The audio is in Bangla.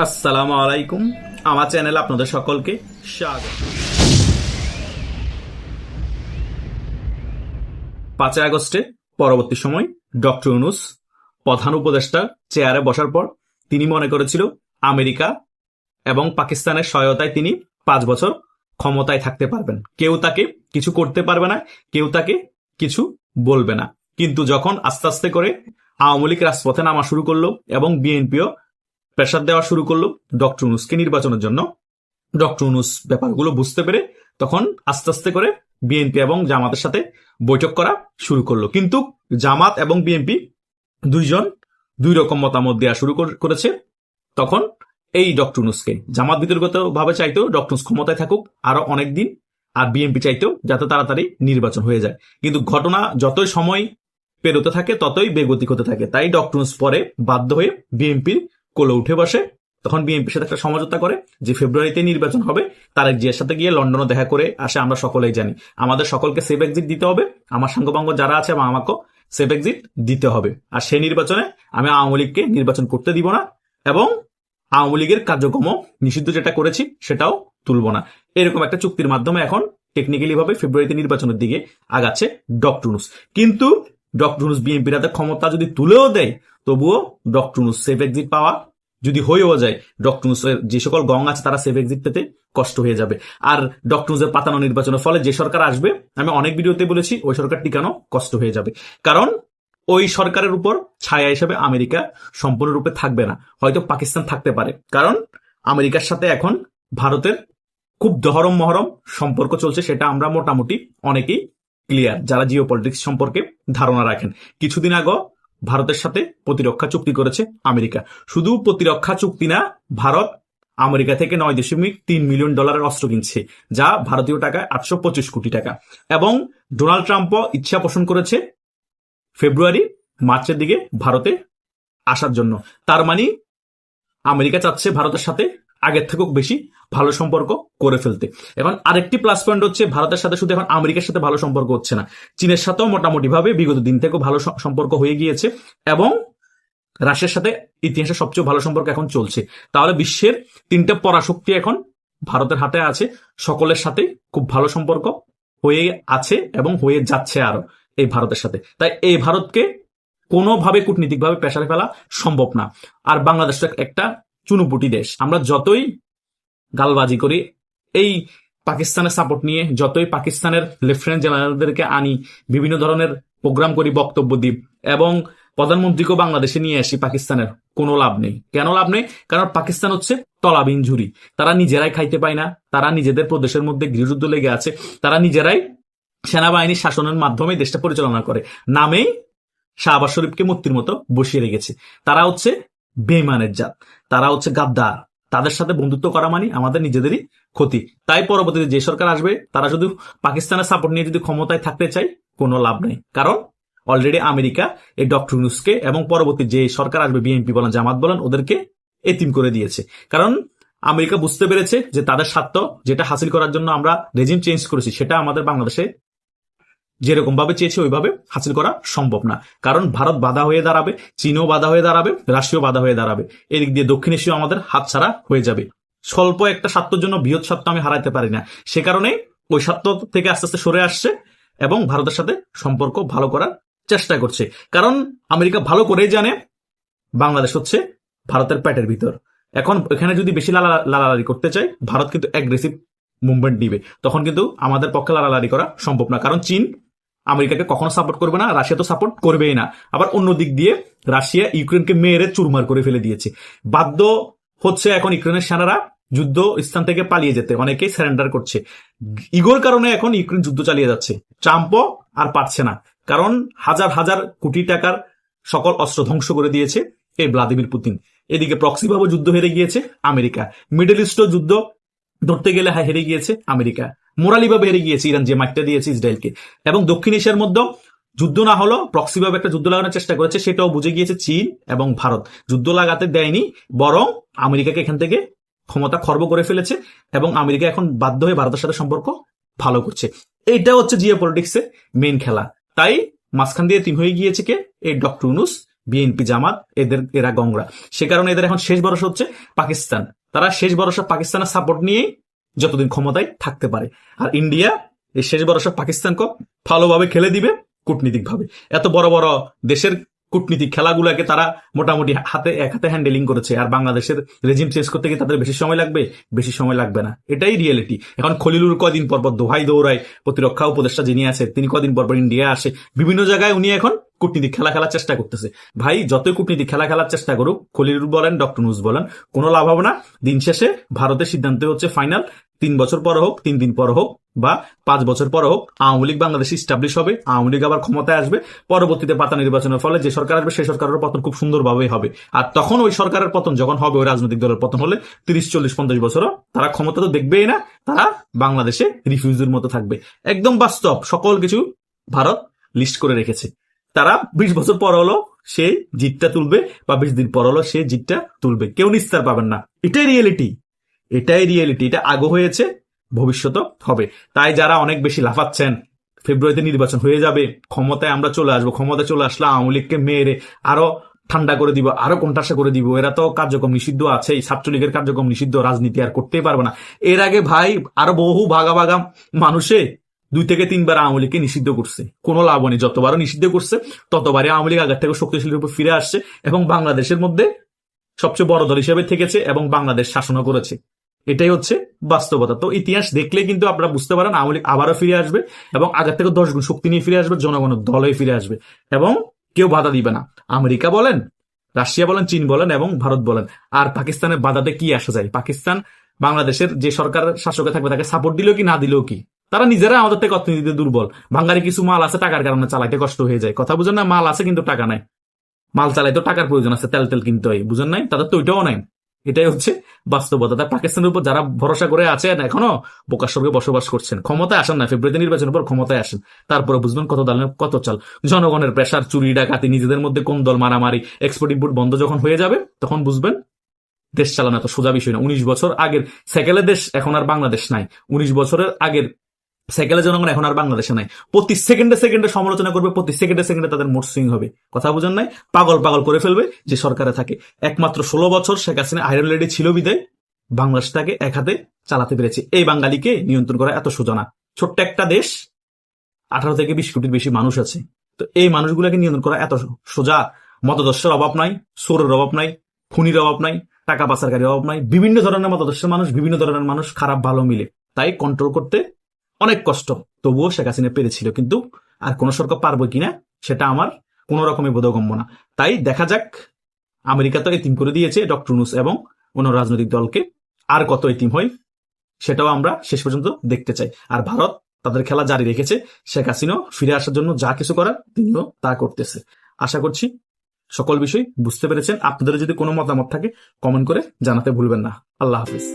আসসালামু আলাইকুম। আমার চ্যানেলে আপনাদের সকলকে স্বাগত। 5 আগস্টে পরবর্তী সময় ডক্টর ইউনূস প্রধান উপদেষ্টা চেয়ারে বসার পর তিনি মনে করেছিল আমেরিকা এবং পাকিস্তানের সহায়তায় তিনি 5 বছর ক্ষমতায় থাকতে পারবেন, কেউ তাকে কিছু করতে পারবে না, কেউ তাকে কিছু বলবে না। কিন্তু যখন আস্তে আস্তে করে আওয়ামী লীগ রাজপথে নামা শুরু করলো এবং বিএনপিও প্রেসার দেওয়া শুরু করলো ডক্টর ইউনূসকে নির্বাচনের জন্য, ডক্টর ইউনূস ব্যাপারগুলো বুঝতে পেরে তখন আস্তে আস্তে করে বিএনপি এবং জামাতের সাথে বৈঠক করা শুরু করলো। কিন্তু জামাত এবং বিএনপি দুইজন দুই রকম মতামত দেওয়া শুরু করেছে। তখন এই ডক্টর ইউনূসকে জামাত বিতর্কিত ভাবে চাইতো ডক্টর ইউনূস ক্ষমতায় থাকুক আরো অনেকদিন, আর বিএনপি চাইতো যাতে তাড়াতাড়ি নির্বাচন হয়ে যায়। কিন্তু ঘটনা যতই সময় পেরোতে থাকে ততই বেগতিক হতে থাকে। তাই ডক্টর ইউনূস পরে বাধ্য হয়ে বিএনপির কোলে উঠে বসে। তখন বিএনপির সাথে একটা সমঝোতা করে যে ফেব্রুয়ারিতে নির্বাচন হবে, তারেক জিয়ার সাথে গিয়ে লন্ডনে দেখা করে আসে। আমরা সকলেই জানি আমাদের সকলকে সেফ এক্সিট দিতে হবে, আমার সাঙ্গপাঙ্গ যারা আছে এবং আমাকেও সেফ এক্সিট দিতে হবে। আর সেই নির্বাচনে আমি আওয়ামী লীগকে নির্বাচন করতে দিব না এবং আওয়ামী লীগের কার্যক্রম নিষিদ্ধ যেটা করেছি সেটাও তুলব না। এরকম একটা চুক্তির মাধ্যমে এখন টেকনিক্যালি ভাবে ফেব্রুয়ারিতে নির্বাচনের দিকে আগাচ্ছে ডক্টর ইউনূস। কিন্তু ডক্টর ইউনূস বিএনপির হাতে ক্ষমতা যদি তুলেও দেয়, তবুও ডক্টর ইউনূস সেফ এক্সিট পাওয়া যদি হয়েও যায়, ডক্টর ইউনূসের যে সকল গং আছে তারা সেফ এক্সিট পেতে কষ্ট হয়ে যাবে। আর ডক্টর ইউনূসের পাতানো নির্বাচনের ফলে যে সরকার আসবে, আমি অনেক ভিডিওতে বলেছি, ওই সরকার টিকানো কষ্ট হয়ে যাবে। কারণ ওই সরকারের উপর ছায়া হিসেবে আমেরিকা সম্পূর্ণরূপে থাকবে না, হয়তো পাকিস্তান থাকতে পারে। কারণ আমেরিকার সাথে এখন ভারতের খুব দহরম মহরম সম্পর্ক চলছে, সেটা আমরা মোটামুটি অনেকেই ক্লিয়ার যারা জিও পলিটিক্স সম্পর্কে ধারণা রাখেন। কিছুদিন আগে ভারতের সাথে প্রতিরক্ষা চুক্তি করেছে আমেরিকা। শুধু প্রতিরক্ষা চুক্তি না, ভারত আমেরিকা থেকে 9.3 মিলিয়ন ডলারের অস্ত্র কিনছে, যা ভারতীয় টাকায় 825 কোটি টাকা। এবং ডোনাল্ড ট্রাম্পও ইচ্ছা পোষণ করেছে ফেব্রুয়ারি মার্চের দিকে ভারতে আসার জন্য। তার মানে আমেরিকা চাচ্ছে ভারতের সাথে আগের থেকেও বেশি ভালো সম্পর্ক করে ফেলতে। এখন আরেকটি প্লাস পয়েন্ট হচ্ছে, ভারতের সাথে শুধু এখন আমেরিকার সাথে ভালো সম্পর্ক হচ্ছে না, চীনের সাথেও মোটামুটি ভাবে বিগত দিন থেকেও ভালো সম্পর্ক হয়ে গিয়েছে এবং রাশিয়ার সাথে ইতিহাসের সবচেয়ে ভালো সম্পর্ক এখন চলছে। তাহলে বিশ্বের 3টে পরাশক্তি এখন ভারতের হাতে আছে, সকলের সাথে খুব ভালো সম্পর্ক হয়ে আছে এবং হয়ে যাচ্ছে আরো এই ভারতের সাথে। তাই এই ভারতকে কোনোভাবে কূটনীতিকভাবে প্রেসারে ফেলা সম্ভব না। আর বাংলাদেশ একটা চুনুপুটি দেশ, আমরা যতই গালবাজি করি, এই পাকিস্তানের সাপোর্ট নিয়ে যতই পাকিস্তানের লেফটেন্যান্ট জেনারেলদেরকে আনি, বিভিন্ন ধরনের প্রোগ্রাম করি, বক্তব্য দিই এবং প্রধানমন্ত্রীকেও বাংলাদেশে নিয়ে আসি, পাকিস্তানের কোনো লাভ নেই। কেন লাভ নেই? কারণ পাকিস্তান হচ্ছে তলাবিহীন ঝুরি। তারা নিজেরাই খাইতে পায় না, তারা নিজেদের প্রদেশের মধ্যে গৃহযুদ্ধ লেগে আছে, তারা নিজেরাই সেনাবাহিনীর শাসনের মাধ্যমে দেশটা পরিচালনা করে, নামেই শাহবাজ শরীফকে মূর্তির মতো বসিয়ে রেখেছে। তারা হচ্ছে বেঈমানের জাত, তারা হচ্ছে গাদ্দার। তাদের সাথে বন্ধুত্ব করা মানে আমাদের নিজেদেরই ক্ষতি। তাই পরবর্তীতে যে সরকার আসবে, তারা শুধু পাকিস্তানের সাপোর্ট নিয়ে যদি ক্ষমতায় থাকতে চায়, কোনো লাভ নেই। কারণ অলরেডি আমেরিকা এই ডক্টর ইউনূসকে এবং পরবর্তী যে সরকার আসবে, বিএনপি বলেন জামাত বলেন, ওদেরকে এতিম করে দিয়েছে। কারণ আমেরিকা বুঝতে পেরেছে যে তাদের স্বার্থ যেটা হাসিল করার জন্য আমরা রেজিম চেঞ্জ করেছি, সেটা আমাদের বাংলাদেশে যেরকম ভাবে চেয়েছে ওইভাবে হাসিল করা সম্ভব না। কারণ ভারত বাধা হয়ে দাঁড়াবে, চীনও বাধা হয়ে দাঁড়াবে, রাশিয়াও বাধা হয়ে দাঁড়াবে। এদিক দিয়ে দক্ষিণ এশিয়া আমাদের হাতছাড়া হয়ে যাবে। স্বল্প একটা স্বার্থের জন্য বৃহৎ স্বার্থ আমি হারাইতে পারি না, সে কারণে ওই স্বার্থ থেকে আস্তে আস্তে সরে আসছে এবং ভারতের সাথে সম্পর্ক ভালো করার চেষ্টা করছে। কারণ আমেরিকা ভালো করেই জানে বাংলাদেশ হচ্ছে ভারতের পেটের ভিতর। এখন এখানে যদি বেশি লালালারি করতে চাই, ভারত কিন্তু অ্যাগ্রেসিভ মুভমেন্ট দিবে, তখন কিন্তু আমাদের পক্ষে লালালারি করা সম্ভব না। কারণ চীন আমেরিকাকে কখনো সাপোর্ট করবে না, রাশিয়া তো সাপোর্ট করবেই না। আবার অন্য দিক দিয়ে রাশিয়া ইউক্রেনকে মেরে চুরমার করে ফেলে দিয়েছে। বাধ্য হচ্ছে এখন ইউক্রেনের সেনারা যুদ্ধ স্থান থেকে পালিয়ে যেতে, অনেকেই সারেন্ডার করছে। ইগোর কারণে এখন ইউক্রেন যুদ্ধ চালিয়ে যাচ্ছে। ট্রাম্পও আর পারছে না, কারণ হাজার হাজার কোটি টাকার সকল অস্ত্র ধ্বংস করে দিয়েছে এই ভ্লাদিমির পুতিন। এদিকে প্রক্সি ভাবে যুদ্ধ হেরে গিয়েছে আমেরিকা, মিডল ইস্টও যুদ্ধ ধরতে গেলে হেরে গিয়েছে আমেরিকা, মোরালি ভাবে হেরে গিয়েছে ইরান যে মাঠটা দিয়েছে ইসরায়েলকে। এবং দক্ষিণ এশিয়ার মধ্যে যুদ্ধ না হলো প্রক্সি ভাবে একটা যুদ্ধ লাগানোর চেষ্টা করেছে, সেটাও বুঝে গিয়েছে চীন এবং ভারত। যুদ্ধ লাগাতে দেয়নি, বরং আমেরিকাকে এখান থেকে ক্ষমতা খর্ব করে ফেলেছে এবং আমেরিকা এখন বাধ্য হয়ে ভারতের সাথে সম্পর্ক ভালো করছে। এইটা হচ্ছে জিও পলিটিক্সের মেইন খেলা। তাই মাঝখান দিয়ে তিন হয়ে গিয়েছে কে? এই ডক্টর ইউনূস বিএনপি জামাত এরা গংরা। সে কারণে এদের এখন শেষ ভরসা হচ্ছে পাকিস্তান। তারা শেষ ভরসা পাকিস্তানের সাপোর্ট নিয়েই যতদিন ক্ষমতায় থাকতে পারে। আর ইন্ডিয়া এই শেষ ভরসা পাকিস্তানকে ভালোভাবে খেলে দিবে কূটনীতিক ভাবে। এত বড় বড় দেশের কূটনীতিক খেলাগুলোকে তারা মোটামুটি এক হাতে হ্যান্ডেলিং করেছে। আর বাংলাদেশের রেজিম চেঞ্জ করতে গিয়ে তাদের বেশি সময় লাগবে? বেশি সময় লাগবে না। এটাই রিয়েলিটি। এখন খলিলুর কদিন পর দোহাই দৌড়ায়, প্রতিরক্ষা উপদেষ্টা যিনি আছে তিনি কদিন পর ইন্ডিয়া আসে, বিভিন্ন জায়গায় উনি এখন কূটনীতিক খেলা খেলার চেষ্টা করতেছে। ভাই যতই কূটনীতিক খেলা খেলার চেষ্টা করুক, খলিলুর বলেন ডক্টর নুস বলেন, কোনো লাভ হবে না। দিন শেষে ভারতের সিদ্ধান্ত হচ্ছে ফাইনাল। 3 বছর পর হোক, 3 দিন পর হোক বা 5 বছর পর হোক, আওয়ামী লীগ বাংলাদেশে ইস্টাবলিশ হবে, আওয়ামী লীগ আবার ক্ষমতায় আসবে। পরবর্তীতে পাতা নির্বাচনের ফলে যে সরকার আসবে সেই সরকারের পতন খুব সুন্দরভাবে হবে। আর তখন ওই সরকারের পতন যখন হবে, ওই রাজনৈতিক দলের পতন হলে 30, 40, 50 বছরও তারা ক্ষমতা তো দেখবেই না, তারা বাংলাদেশে রিফিউজির মতো থাকবে। একদম বাস্তব, সকল কিছু ভারত লিস্ট করে রেখেছে। তারা 20 বছর পর হলো সে জিতটা তুলবে বা 20 দিন পর হলো সে জিতটা তুলবে, কেউ নিস্তার পাবেন না। এটাই রিয়েলিটি, এটাই রিয়েলিটি। এটা আগে হয়েছে, ভবিষ্যৎ হবে। তাই যারা অনেক বেশি লাফাচ্ছেন ফেব্রুয়ারিতে নির্বাচন হয়ে যাবে, ক্ষমতায় আমরা চলে আসবো, ক্ষমতায় চলে আসলে আওয়ামী লীগকে মেরে আরো ঠান্ডা করে দিব, আরো কোণঠাসা করে দিব, এরা তো কার্যক্রম নিষিদ্ধ আছে, ছাত্রলীগের কার্যক্রম নিষিদ্ধ, রাজনীতি আর করতেই পারবে না। এর আগে ভাই আরো বহু ভাগা ভাগা মানুষে 2 থেকে 3 বার আওয়ামী লীগকে নিষিদ্ধ করছে, কোনো লাভ নেই। যতবারও নিষিদ্ধ করছে ততবারই আওয়ামী লীগ আগের থেকে শক্তিশালী রূপে ফিরে আসছে এবং বাংলাদেশের মধ্যে সবচেয়ে বড় দল হিসেবে থেকেছে এবং বাংলাদেশ শাসনও করেছে। এটাই হচ্ছে বাস্তবতা। তো ইতিহাস দেখলে কিন্তু আপনারা বুঝতে পারেন আওয়ামী লীগ আবারও ফিরে আসবে এবং আগের থেকে 10 গুণ শক্তি নিয়ে ফিরে আসবে, জনগণের দলে ফিরে আসবে এবং কেউ বাধা দিবে না। আমেরিকা বলেন, রাশিয়া বলেন, চীন বলেন এবং ভারত বলেন। আর পাকিস্তানের বাধাতে কি আসা যায়? পাকিস্তান বাংলাদেশের যে সরকার শাসকে থাকবে তাকে সাপোর্ট দিলেও কি না দিলেও কি, তারা নিজেরা আমাদের থেকে অর্থনীতিতে দুর্বল। বাঙালি কিছু মাল আছে, টাকার কারণে চালাইতে কষ্ট হয়ে যায়। কথা বুঝেন না? মাল আছে কিন্তু টাকা নাই, মাল চালাইতে টাকার প্রয়োজন আছে, তেল কিনতে হয়, বুঝেন নাই? তাদের তো ওইটাও নাই। এটাই হচ্ছে বাস্তবতা। তাই পাকিস্তানের উপর যারা ভরসা করে আছেন এখনো বোকার স্বর্গে বসবাস করছেন। ক্ষমতায় আসেন না, ফেব্রুয়ারি নির্বাচনের পর ক্ষমতায় আসেন, তারপরে বুঝবেন কত দালের কত চাল। জনগণের প্রেসার, চুরি ডাকাতি, নিজেদের মধ্যে কোন দল মারামারি, এক্সপোর্ট ইম্পোর্ট বন্ধ যখন হয়ে যাবে তখন বুঝবেন দেশ চালানো এত সোজা বিষয় না। 19 বছর আগের সাইকেলের দেশ এখন আর বাংলাদেশ নাই। 19 বছরের আগের সাইকেলের জনগণ এখন আর বাংলাদেশে নাই। প্রতি সেকেন্ডে সমালোচনা করবে, প্রতি সেকেন্ডে তাদের মুড সুইং হবে। কথা বুঝেন নাই? পাগল করে ফেলবে যে সরকারে থাকে। একমাত্র 16 বছর শেখ হাসিনা আয়রন লেডি ছিল বিদায় বাংলাদেশটাকে এক হাতে চালাতে পেরেছে। এই বাঙালিকে নিয়ন্ত্রণ করা এত সোজা না। ছোট্ট একটা দেশ, 18 থেকে 20 কোটির বেশি মানুষ আছে। তো এই মানুষগুলোকে নিয়ন্ত্রণ করা এত সোজা? মতদর্শের অভাব নাই, চোরের অভাব নাই, খুনির অভাব নাই, টাকা পাচারকারীর অভাব নাই। বিভিন্ন ধরনের মতদর্শের মানুষ, বিভিন্ন ধরনের মানুষ, খারাপ ভালো মিলে। তাই কন্ট্রোল করতে অনেক কষ্ট, তবুও শেখ হাসিনা পেরেছিল। কিন্তু আর কোন সরকার পারবে কিনা সেটা আমার কোন রকমের বোধগম্য না। তাই দেখা যাক। আমেরিকা তো এতিম করে দিয়েছে ডক্টর ইউনূস এবং অন্য রাজনৈতিক দলকে, আর কত এতিম হয় সেটাও আমরা শেষ পর্যন্ত দেখতে চাই। আর ভারত তাদের খেলা জারি রেখেছে। শেখ হাসিনা ফিরে আসার জন্য যা কিছু করার তিনিও তা করতেছে। আশা করছি সকল বিষয় বুঝতে পেরেছেন। আপনাদের যদি কোনো মতামত থাকে কমেন্ট করে জানাতে ভুলবেন না। আল্লাহ হাফিজ।